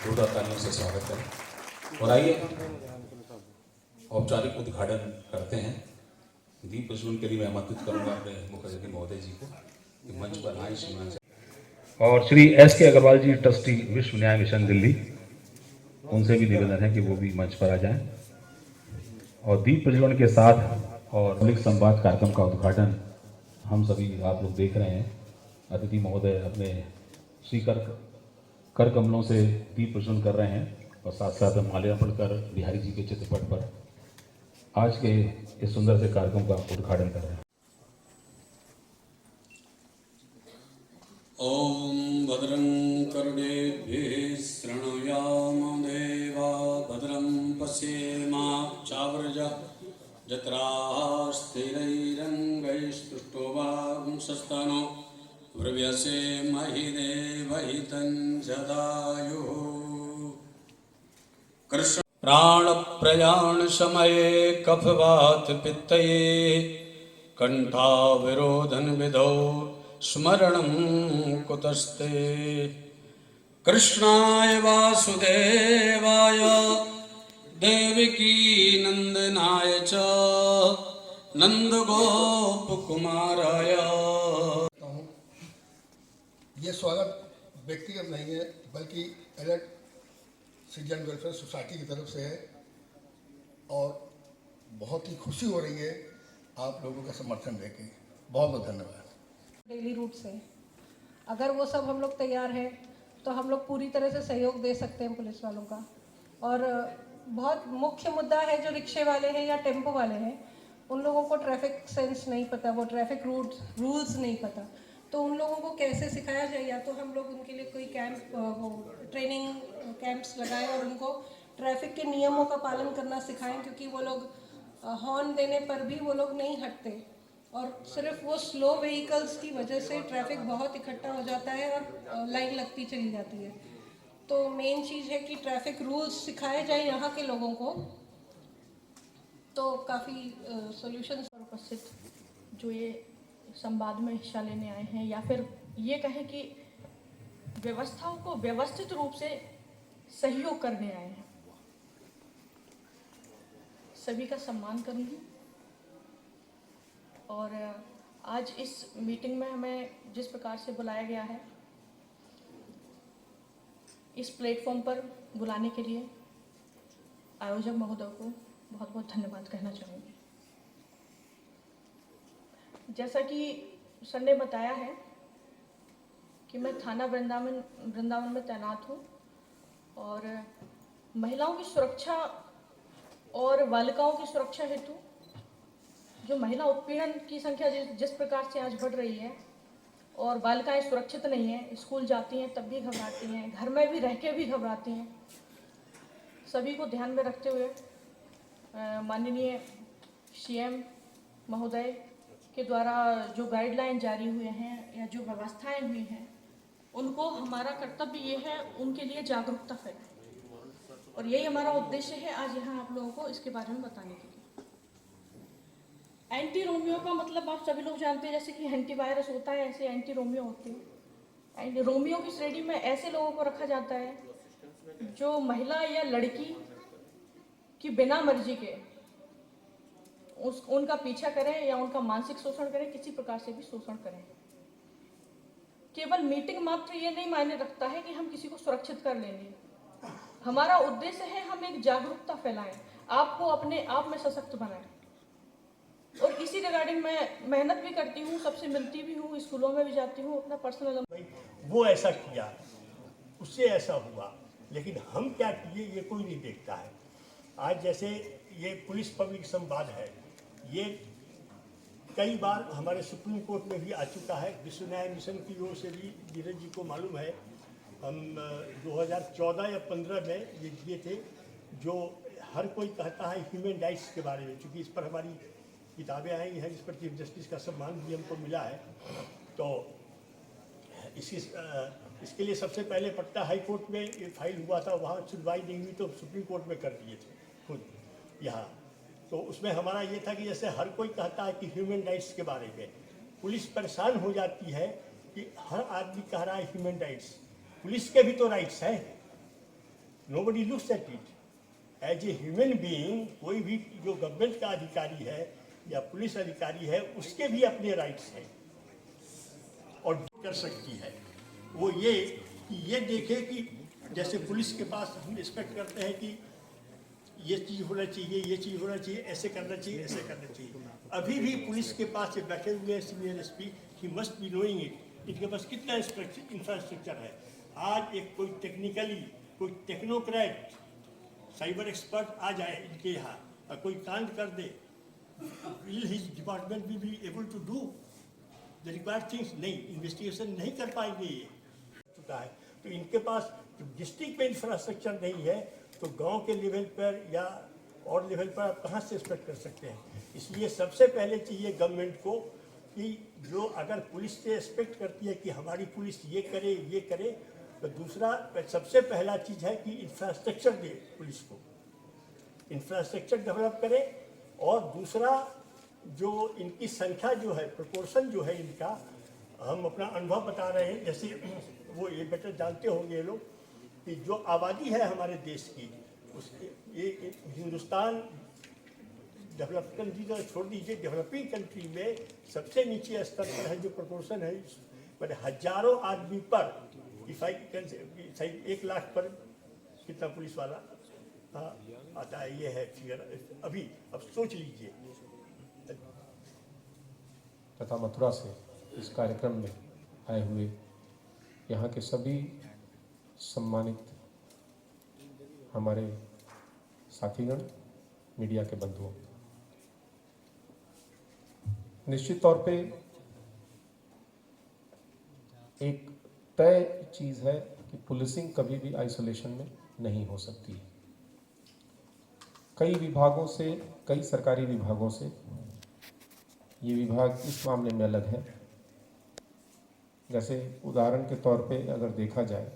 जोरदार तालियों से स्वागत करें और आइए औपचारिक उद्घाटन करते हैं। दीप प्रज्वलन के लिए मैं आमंत्रित करूंगा अपने मुख्य अतिथि महोदय जी को कि मंच पर आए। श्रीमान और श्री S.K. अग्रवाल जी, ट्रस्टी विश्व न्याय मिशन दिल्ली, उनसे भी निवेदन है कि वो भी मंच पर आ जाएं और दीप प्रज्वलन के साथ और मौलिक संवाद कार्यक्रम का उद्घाटन हम सभी आप लोग देख रहे हैं। अतिथि महोदय अपने श्री कर कमलों से दीप प्रज्वलन कर रहे हैं और साथ साथ माल्यार्पण कर बिहारी जी के चित्रपट पर आज के इस सुंदर से कार्यक्रम का उद्घाटन कर रहे हैं। ओम भद्रं कर्णेभिः शृणुयाम देवा भद्रं पश्येमाक्षावरज जत्राः स्थिरैरङ्गैस्तुष्टुवांसस्तनो ब्रव्यसेमहि देवहितं जदायुः कृष्ण प्राणप्रयाण समये कफवात पित्तये कंठाविरोधन विधौ स्मरणं कुतस्ते कृष्णाय वासुदेवाय देवकी नंदनाय च नंदगोपकुमाराय। ये स्वागत व्यक्तिगत नहीं है बल्कि एलर्ट सिटीजन वेलफेयर सोसाइटी की तरफ से है और बहुत ही खुशी हो रही है आप लोगों का समर्थन देके। बहुत बहुत धन्यवाद। डेली रूट से अगर वो सब हम लोग तैयार हैं तो हम लोग पूरी तरह से सहयोग दे सकते हैं पुलिस वालों का। और बहुत मुख्य मुद्दा है जो रिक्शे वाले हैं या टेम्पो वाले हैं, उन लोगों को ट्रैफिक सेंस नहीं पता, वो ट्रैफिक रूल्स नहीं पता, तो उन लोगों को कैसे सिखाया जाए। या तो हम लोग उनके लिए कोई कैंप, वो ट्रेनिंग कैंप्स लगाएं और उनको ट्रैफिक के नियमों का पालन करना सिखाएं, क्योंकि वो लोग हॉर्न देने पर भी वो लोग नहीं हटते और सिर्फ वो स्लो व्हीकल्स की वजह से ट्रैफिक बहुत इकट्ठा हो जाता है और लाइन लगती चली जाती है। तो मेन चीज़ है कि ट्रैफिक रूल्स सिखाए जाए यहाँ के लोगों को, तो काफ़ी सॉल्यूशंस। उपस्थित जो ये संवाद में हिस्सा लेने आए हैं या फिर ये कहें कि व्यवस्थाओं को व्यवस्थित रूप से सहयोग करने आए हैं, सभी का सम्मान करूंगी। और आज इस मीटिंग में हमें जिस प्रकार से बुलाया गया है, इस प्लेटफॉर्म पर बुलाने के लिए आयोजक महोदय को बहुत बहुत धन्यवाद कहना चाहूँगी। जैसा कि सर ने बताया है कि मैं थाना वृंदावन में तैनात हूँ और महिलाओं की सुरक्षा और बालिकाओं की सुरक्षा हेतु जो महिला उत्पीड़न की संख्या जिस प्रकार से आज बढ़ रही है और बालिकाएं सुरक्षित नहीं हैं, स्कूल जाती हैं तब भी घबराती हैं, घर में भी रह के भी घबराती हैं, सभी को ध्यान में रखते हुए माननीय सीएम महोदय के द्वारा जो गाइडलाइन जारी हुए हैं या जो व्यवस्थाएं हुई हैं, उनको हमारा कर्तव्य ये है उनके लिए जागरूकता फैलाएं और यही हमारा उद्देश्य है आज यहाँ आप लोगों को इसके बारे में बताने के लिए। एंटी रोमियो का मतलब आप सभी लोग जानते हैं, जैसे कि एंटीवायरस होता है ऐसे एंटी रोमियो होते हैं। एंटी रोमियो की श्रेणी में ऐसे लोगों को रखा जाता है जो महिला या लड़की की बिना मर्जी के उनका पीछा करें या उनका मानसिक शोषण करें, किसी प्रकार से भी शोषण करें। केवल मीटिंग मात्र ये नहीं मायने रखता है कि हम किसी को सुरक्षित कर लेंगे, हमारा उद्देश्य है हम एक जागरूकता फैलाएं, आपको अपने आप में सशक्त बनाएं। और इसी रिगार्डिंग मैं मेहनत भी करती हूँ, सबसे मिलती भी हूँ, स्कूलों में भी जाती हूँ, अपना पर्सनल। वो ऐसा किया, उससे ऐसा हुआ, लेकिन हम क्या किए ये कोई नहीं देखता है। आज जैसे ये पुलिस पब्लिक संवाद है, ये कई बार हमारे सुप्रीम कोर्ट में भी आ चुका है। विश्व न्याय मिशन की ओर से भी नीरज जी को मालूम है, हम 2014 या 15 में ये दिए थे, जो हर कोई कहता है ह्यूमन राइट्स के बारे में, चूँकि इस पर हमारी किताबें आई हैं, जिस पर चीफ जस्टिस का सम्मान भी हमको मिला है। तो इसके लिए सबसे पहले पटना हाई कोर्ट में ये फाइल हुआ था, वहाँ सुनवाई नहीं हुई तो सुप्रीम कोर्ट में कर दिए थे खुद यहाँ। तो उसमें हमारा ये था कि जैसे हर कोई कहता है कि ह्यूमन राइट्स के बारे में, पुलिस परेशान हो जाती है कि हर आदमी कह रहा है ह्यूमन राइट्स, पुलिस के भी तो राइट्स हैं। nobody looks at it. As a human being कोई भी जो गवर्नमेंट का अधिकारी है या पुलिस अधिकारी है उसके भी अपने राइट्स हैं और कर सकती है वो ये कि ये देखे कि जैसे पुलिस के पास हम एक्सपेक्ट करते हैं कि ये चीज़ होना चाहिए, ये चीज़ होना चाहिए, ऐसे करना चाहिए, ऐसे करना चाहिए। अभी भी पुलिस के पास ये बैठे हुए हैं senior SP, he must be knowing it, इनके पास कितना इंफ्रास्ट्रक्चर है। आज एक कोई टेक्निकली कोई टेक्नोक्रेट साइबर एक्सपर्ट आ जाए इनके यहाँ और कोई कांड कर दे, विल हिज डिपार्टमेंट भी be able to do the required things? नहीं, इन्वेस्टिगेशन नहीं कर पाएंगे ये चुका है। तो इनके पास डिस्ट्रिक्ट में इंफ्रास्ट्रक्चर नहीं है तो गांव के लेवल पर या और लेवल पर आप कहाँ से एक्सपेक्ट कर सकते हैं? इसलिए सबसे पहले चाहिए गवर्नमेंट को कि जो अगर पुलिस से एक्सपेक्ट करती है कि हमारी पुलिस ये करे, तो दूसरा सबसे पहला चीज़ है कि इंफ्रास्ट्रक्चर दे, पुलिस को इंफ्रास्ट्रक्चर डेवलप करे। और दूसरा जो इनकी संख्या जो है, प्रोपोर्शन जो है इनका, हम अपना अनुभव बता रहे हैं, जैसे वो ये बेटर जानते होंगे ये लोग कि जो आबादी है हमारे देश की, उसके ये हिंदुस्तान डेवलप कंट्री छोड़ दीजिए, डेवलपिंग कंट्री में सबसे नीचे स्तर पर है जो प्रोपोर्शन है, बट हजारों आदमी पर सही 1 लाख पर कितना पुलिस वाला आता है, ये है फिगर अभी। अब सोच लीजिए। तथा मथुरा से इस कार्यक्रम में आए हुए यहाँ के सभी सम्मानित हमारे साथीगण, मीडिया के बंधुओं, निश्चित तौर पे एक तय चीज़ है कि पुलिसिंग कभी भी आइसोलेशन में नहीं हो सकती। कई विभागों से, कई सरकारी विभागों से ये विभाग इस मामले में अलग है। जैसे उदाहरण के तौर पे अगर देखा जाए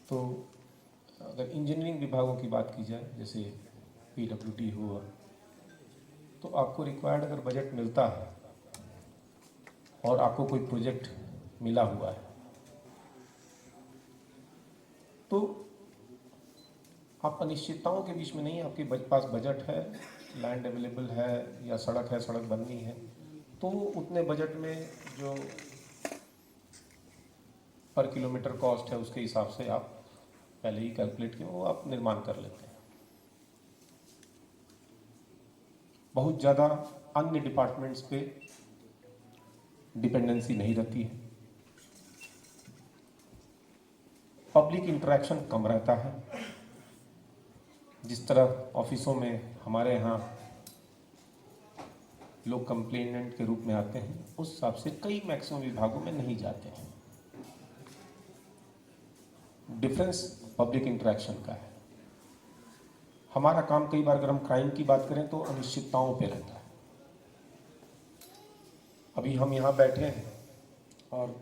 तो अगर इंजीनियरिंग विभागों की बात की जाए, जैसे PWD हुआ, तो आपको रिक्वायर्ड अगर बजट मिलता है और आपको कोई प्रोजेक्ट मिला हुआ है तो आप अनिश्चितताओं के बीच में नहीं, आपके पास बजट है, लैंड अवेलेबल है या सड़क है, सड़क बननी है, तो उतने बजट में जो पर किलोमीटर कॉस्ट है उसके हिसाब से आप पहले ही कैलकुलेट किए वो आप निर्माण कर लेते हैं। बहुत ज़्यादा अन्य डिपार्टमेंट्स पे डिपेंडेंसी नहीं रहती है, पब्लिक इंटरेक्शन कम रहता है। जिस तरह ऑफिसों में हमारे यहाँ लोग कंप्लेनेंट के रूप में आते हैं, उस हिसाब से कई मैक्सिमम विभागों में नहीं जाते हैं। डिफरेंस पब्लिक इंटरेक्शन का है। हमारा काम कई बार अगर हम क्राइम की बात करें तो अनिश्चितताओं पे रहता है। अभी हम यहाँ बैठे हैं और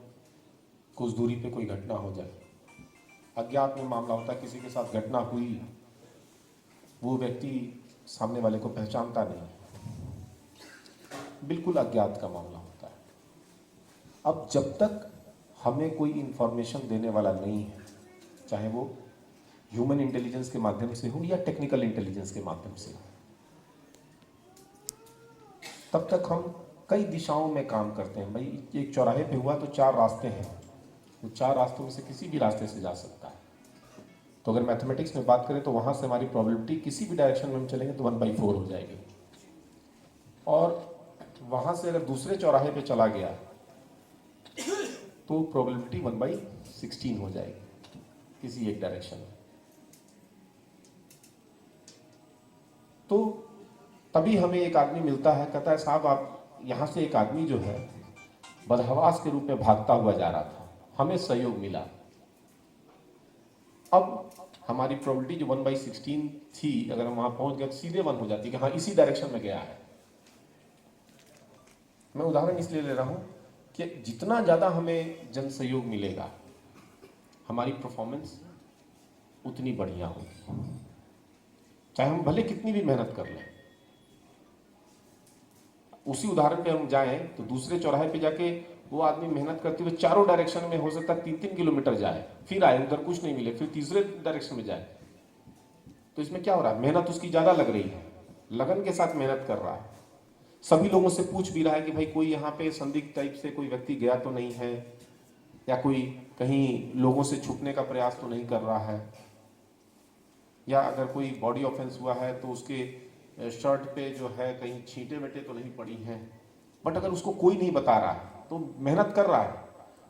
कुछ दूरी पे कोई घटना हो जाए, अज्ञात में मामला होता है, किसी के साथ घटना हुई, वो व्यक्ति सामने वाले को पहचानता नहीं, बिल्कुल अज्ञात का मामला होता है। अब जब तक हमें कोई इंफॉर्मेशन देने वाला नहीं है, चाहे वो ह्यूमन इंटेलिजेंस के माध्यम से हो या टेक्निकल इंटेलिजेंस के माध्यम से हो, तब तक हम कई दिशाओं में काम करते हैं। भाई एक चौराहे पे हुआ तो 4 रास्ते हैं, वो 4 रास्तों में से किसी भी रास्ते से जा सकता है। तो अगर मैथमेटिक्स में बात करें तो वहाँ से हमारी प्रोबेबिलिटी किसी भी डायरेक्शन में हम चलेंगे तो 1/4 हो जाएगी, और वहाँ से अगर दूसरे चौराहे पे चला गया तो प्रोबेबिलिटी 1/16 हो जाएगी किसी एक डायरेक्शन में। तो तभी हमें एक आदमी मिलता है, कहता है साहब आप यहाँ से एक आदमी जो है बदहवास के रूप में भागता हुआ जा रहा था, हमें सहयोग मिला। अब हमारी प्रोबेबिलिटी जो 1/16 थी, अगर हम वहाँ पहुँच गए तो सीधे 1 हो जाती कि हाँ इसी डायरेक्शन में गया है। मैं उदाहरण इसलिए ले रहा हूँ कि जितना ज़्यादा हमें जन सहयोग मिलेगा, हमारी परफॉर्मेंस उतनी बढ़िया होगी, चाहे हम भले कितनी भी मेहनत कर लें। उसी उदाहरण पे हम जाएं तो दूसरे चौराहे पे जाके वो आदमी मेहनत करते हुए चारों डायरेक्शन में हो सकता है 3-3 किलोमीटर जाए, फिर आए, उधर कुछ नहीं मिले, फिर तीसरे डायरेक्शन में जाए। तो इसमें क्या हो रहा है, मेहनत उसकी ज्यादा लग रही है, लगन के साथ मेहनत कर रहा है। सभी लोगों से पूछ भी रहा है कि भाई कोई यहाँ पे संदिग्ध टाइप से कोई व्यक्ति गया तो नहीं है, या कोई कहीं लोगों से छुपने का प्रयास तो नहीं कर रहा है, या अगर कोई बॉडी ऑफेंस हुआ है तो उसके शर्ट पे जो है कहीं छींटे वेटे तो नहीं पड़ी हैं। बट अगर उसको कोई नहीं बता रहा है तो मेहनत कर रहा है,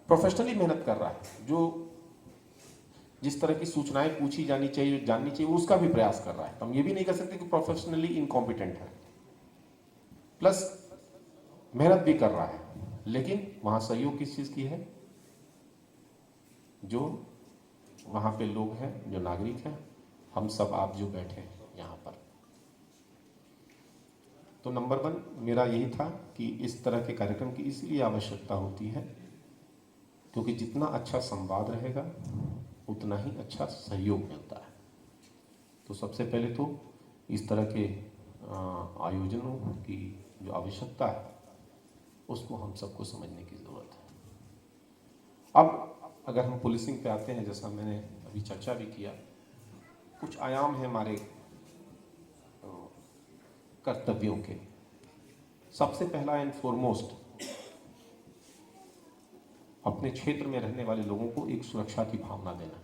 प्रोफेशनली मेहनत कर रहा है, जो जिस तरह की सूचनाएं पूछी जानी चाहिए, जाननी चाहिए, वो उसका भी प्रयास कर रहा है। तो हम ये भी नहीं कर सकते कि प्रोफेशनली इनकॉम्पिटेंट है, प्लस मेहनत भी कर रहा है। लेकिन वहां सहयोग किस चीज की है, जो वहां पे लोग हैं, जो नागरिक हैं, हम सब आप जो बैठे हैं यहाँ पर। तो नंबर 1 मेरा यही था कि इस तरह के कार्यक्रम की इसलिए आवश्यकता होती है क्योंकि जितना अच्छा संवाद रहेगा उतना ही अच्छा सहयोग मिलता है। तो सबसे पहले तो इस तरह के आयोजनों की जो आवश्यकता है उसको हम सबको समझने की ज़रूरत है। अब अगर हम पुलिसिंग पे आते हैं, जैसा मैंने अभी चर्चा भी किया, कुछ आयाम हैं हमारे कर्तव्यों के। सबसे पहला एंड फॉरमोस्ट, अपने क्षेत्र में रहने वाले लोगों को एक सुरक्षा की भावना देना।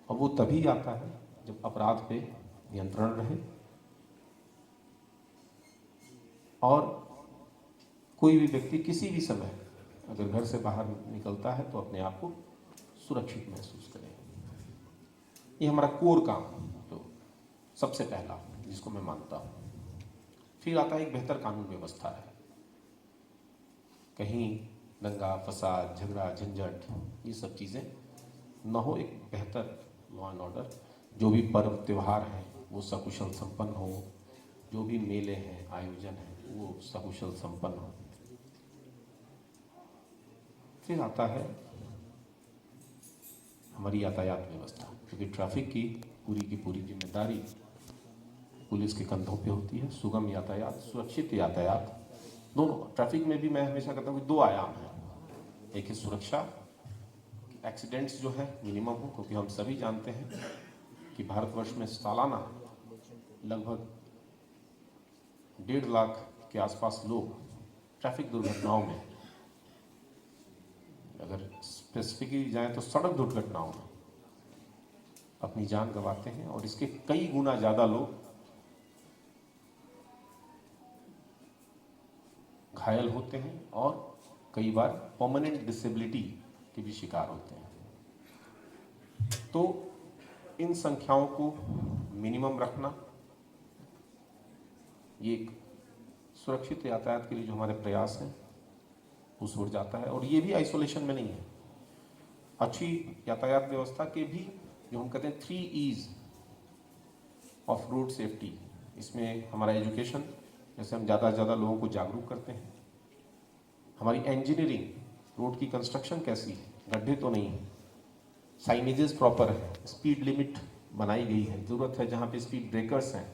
और वो तभी आता है जब अपराध पे नियंत्रण रहे और कोई भी व्यक्ति किसी भी समय अगर घर से बाहर निकलता है तो अपने आप को सुरक्षित महसूस करे। ये हमारा कोर काम तो सबसे पहला जिसको मैं मानता हूँ। फिर आता है एक बेहतर कानून व्यवस्था है, कहीं दंगा फसाद झगड़ा झंझट ये सब चीज़ें न हो, एक बेहतर लॉ एंड ऑर्डर, जो भी पर्व त्यौहार हैं वो सकुशल संपन्न हो, जो भी मेले हैं आयोजन हैं वो सकुशल संपन्न हो। फिर आता है हमारी यातायात व्यवस्था, क्योंकि ट्रैफिक की पूरी जिम्मेदारी पुलिस के कंधों पे होती है। सुगम यातायात, सुरक्षित यातायात, दोनों। ट्रैफिक में भी मैं हमेशा कहता हूँ कि 2 आयाम हैं, एक है सुरक्षा, एक्सीडेंट्स जो है मिनिमम हो, क्योंकि हम सभी जानते हैं कि भारतवर्ष में सालाना लगभग 1.5 लाख के आसपास लोग ट्रैफिक दुर्घटनाओं में, अगर स्पेसिफिकली जाएं तो सड़क दुर्घटनाओं में अपनी जान गंवाते हैं, और इसके कई गुना ज़्यादा लोग घायल होते हैं और कई बार परमानेंट डिसेबिलिटी के भी शिकार होते हैं। तो इन संख्याओं को मिनिमम रखना, ये एक सुरक्षित यातायात के लिए जो हमारे प्रयास हैं उस ओर जाता है। और ये भी आइसोलेशन में नहीं है, अच्छी यातायात व्यवस्था के भी जो हम कहते हैं 3 E's ऑफ रोड सेफ्टी, इसमें हमारा एजुकेशन, जैसे हम ज़्यादा से ज़्यादा लोगों को जागरूक करते हैं, हमारी इंजीनियरिंग, रोड की कंस्ट्रक्शन कैसी है, गड्ढे तो नहीं है, साइनेजेस प्रॉपर है, स्पीड लिमिट बनाई गई है, ज़रूरत है जहाँ पे स्पीड ब्रेकर्स हैं,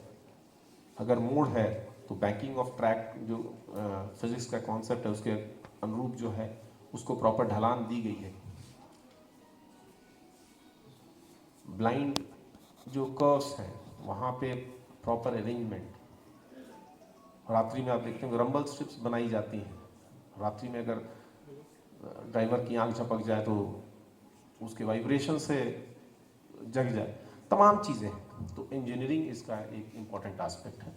अगर मोड़ है तो बैंकिंग ऑफ ट्रैक जो फिजिक्स का कॉन्सेप्ट है उसके अनुरूप जो है उसको प्रॉपर ढलान दी गई है, ब्लाइंड जो कर्व्स हैं वहाँ पे प्रॉपर अरेंजमेंट। रात्रि में आप देखते हैं रंबल स्ट्रिप्स बनाई जाती हैं, रात्रि में अगर ड्राइवर की आंख झपक जाए तो उसके वाइब्रेशन से जग जाए, तमाम चीज़ें। तो इंजीनियरिंग इसका एक इम्पॉर्टेंट एस्पेक्ट है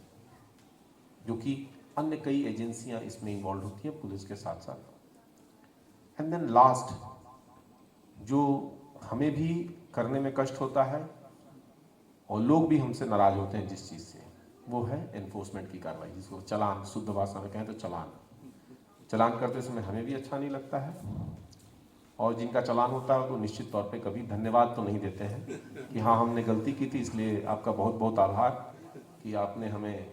जो कि अन्य कई एजेंसियां इसमें इन्वॉल्व होती हैं पुलिस के साथ साथ। एंड देन लास्ट, जो हमें भी करने में कष्ट होता है और लोग भी हमसे नाराज होते हैं जिस चीज़ से, वो है एनफोर्समेंट की कार्रवाई, जिसको चालान, शुद्ध भाषा में कहें तो चालान करते समय हमें भी अच्छा नहीं लगता है, और जिनका चालान होता है तो निश्चित तौर पे कभी धन्यवाद तो नहीं देते हैं कि हाँ हमने गलती की थी, इसलिए आपका बहुत बहुत आभार कि आपने हमें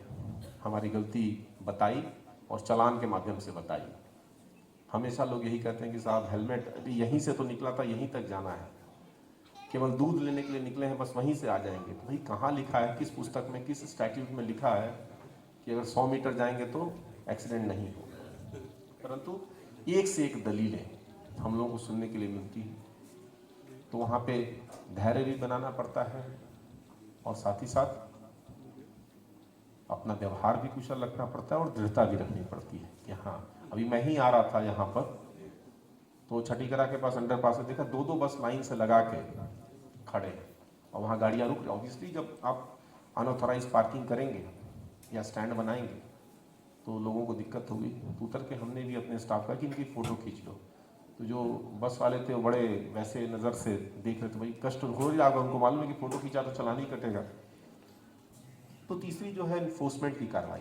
हमारी गलती बताई और चालान के माध्यम से बताई। हमेशा लोग यही कहते हैं कि साहब हेलमेट अभी यहीं से तो निकला था, यहीं तक जाना है, केवल दूध लेने के लिए निकले हैं, बस वहीं से आ जाएंगे। तो भाई कहाँ लिखा है, किस पुस्तक में, किस स्टैट्यूट में लिखा है कि अगर 100 मीटर जाएंगे तो एक्सीडेंट नहीं हो? परंतु एक से एक दलीलें हम लोगों को सुनने के लिए मिलती हैं, तो वहाँ पे धैर्य भी बनाना पड़ता है और साथ ही साथ अपना व्यवहार भी कुशल रखना पड़ता है और दृढ़ता भी रखनी पड़ती है कि हाँ, अभी मैं ही आ रहा था यहाँ पर, तो छठीकरा के पास अंडरपास में देखा 2-2 बस लाइन से लगा के खड़े और वहाँ गाड़ियाँ रुक रही। ऑब्वियसली जब आप अनऑथराइज पार्किंग करेंगे या स्टैंड बनाएंगे तो लोगों को दिक्कत होगी। तो उतर के हमने भी अपने स्टाफ का कि इनकी फ़ोटो खींच लो, तो जो बस वाले थे वो बड़े वैसे नज़र से देख रहे थे, भाई कष्ट हो ही जाएगा, उनको मालूम है कि फ़ोटो खींचा तो चलान ही कटेगा। तो तीसरी जो है इन्फोर्समेंट की कार्रवाई।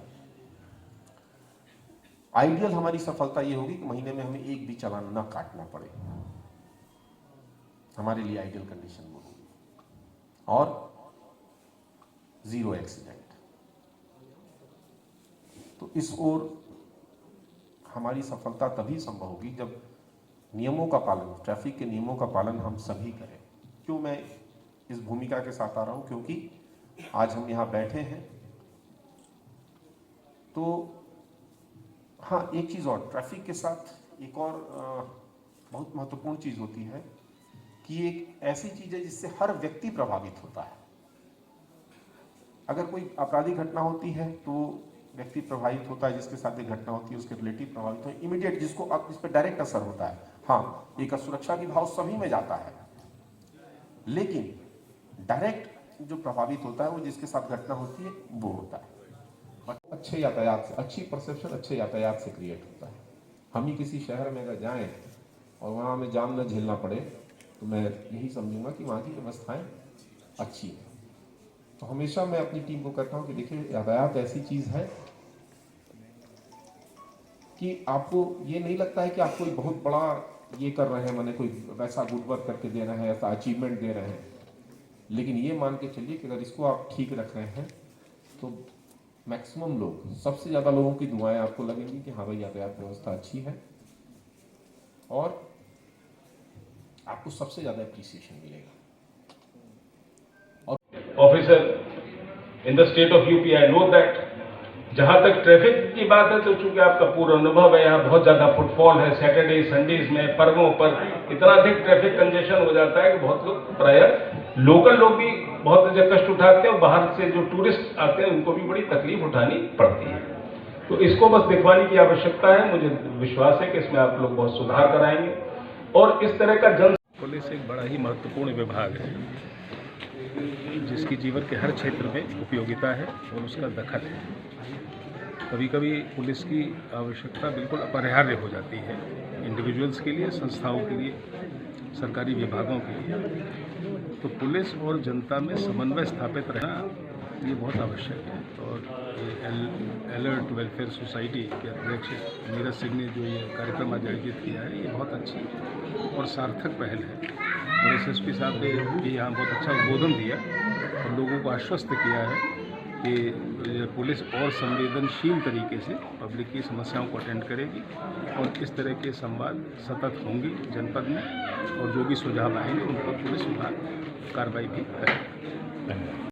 आइडियल हमारी सफलता ये होगी कि महीने में हमें एक भी चालान ना काटना पड़े, हमारे लिए आइडियल कंडीशन वो होगी, और 0 एक्सीडेंट। तो इस ओर हमारी सफलता तभी संभव होगी जब नियमों का पालन, ट्रैफिक के नियमों का पालन हम सभी करें। क्यों मैं इस भूमिका के साथ आ रहा हूं? क्योंकि आज हम यहाँ बैठे हैं तो हाँ, एक चीज़ और, ट्रैफिक के साथ एक और बहुत महत्वपूर्ण चीज़ होती है कि एक ऐसी चीज़ है जिससे हर व्यक्ति प्रभावित होता है। अगर कोई आपराधिक घटना होती है तो व्यक्ति प्रभावित होता है, जिसके साथ ये घटना होती है उसके रिलेटिव प्रभावित हो, इमीडिएट जिसको अब इस पर डायरेक्ट असर होता है। हाँ, एक असुरक्षा की भाव सभी में जाता है, लेकिन डायरेक्ट जो प्रभावित होता है वो जिसके साथ घटना होती है वो होता है। अच्छे यातायात से, अच्छी परसेप्शन अच्छे यातायात से क्रिएट होता है। हम ही किसी शहर में अगर जाएं और वहाँ हमें जाम न झेलना पड़े तो मैं यही समझूंगा कि वहाँ की व्यवस्थाएं अच्छी है। तो हमेशा मैं अपनी टीम को कहता हूँ कि देखिए, यातायात ऐसी चीज़ है कि आपको ये नहीं लगता है कि आप कोई बहुत बड़ा ये कर रहे हैं, माने कोई वैसा गुड वर्क करके दे रहे हैं, ऐसा अचीवमेंट दे रहे हैं, लेकिन ये मान के चलिए कि अगर इसको आप ठीक रख रहे हैं तो मैक्सिमम लोग, सबसे ज़्यादा लोगों की दुआएं आपको लगेंगी कि हाँ भाई यातायात व्यवस्था अच्छी है, और आपको सबसे ज़्यादा एप्रिसिएशन मिलेगा। Officer in the state of UP, I know that जहां तक ट्रैफिक की बात है तो चूंकि आपका पूरा अनुभव है, यहाँ बहुत ज्यादा फुटफॉल है, सैटरडे संडेज में, पर्वों पर इतना अधिक ट्रैफिक कंजेशन हो जाता है कि बहुत लोग, प्रायः लोकल लोग भी बहुत ज्यादा कष्ट उठाते हैं और बाहर से जो टूरिस्ट आते हैं उनको भी बड़ी तकलीफ उठानी पड़ती है। तो इसको बस दिखवाने की आवश्यकता है। मुझे विश्वास है कि इसमें आप लोग बहुत सुधार कराएंगे और इस तरह का पुलिस एक बड़ा ही महत्वपूर्ण विभाग है जिसकी जीवन के हर क्षेत्र में उपयोगिता है और उसका दखल है। कभी कभी पुलिस की आवश्यकता बिल्कुल अपरिहार्य हो जाती है, इंडिविजुअल्स के लिए, संस्थाओं के लिए, सरकारी विभागों के लिए। तो पुलिस और जनता में समन्वय स्थापित रहना ये बहुत आवश्यक है। और ये अलर्ट वेलफेयर सोसाइटी के अध्यक्ष नीरज सिंह ने जो ये कार्यक्रम आज आयोजित किया है, ये बहुत अच्छी और सार्थक पहल है। और एसएसपी साहब ने भी यहाँ बहुत अच्छा उद्बोधन दिया और लोगों को आश्वस्त किया है कि पुलिस और संवेदनशील तरीके से पब्लिक की समस्याओं को अटेंड करेगी और इस तरह के संवाद सतत होंगे जनपद में, और जो भी सुझाव आएंगे उन पर पुलिस विभाग कार्रवाई भी करेगा। धन्यवाद।